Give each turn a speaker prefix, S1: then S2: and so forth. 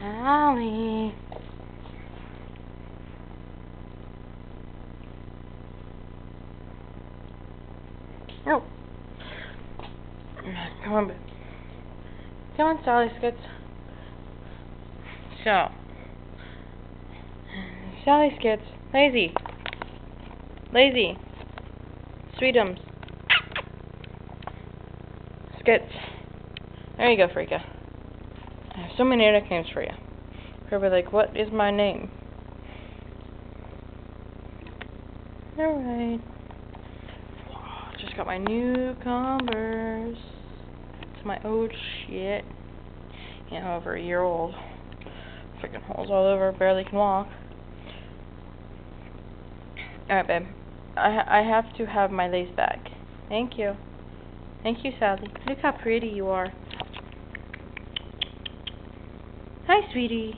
S1: Sally. Oh. Come on, babe. Come on, Sally Skits. So. Sally Skits. Lazy. Lazy. Sweetums. Skits. There you go, Freaka. I have so many nicknames for you. You'll be like, what is my name? Alright. Just got my new Converse. It's my old shit. You know, over a year old. Freaking holes all over, barely can walk. Alright, babe. I have to have my lace back. Thank you. Thank you, Sally. Look how pretty you are. Hi, sweetie.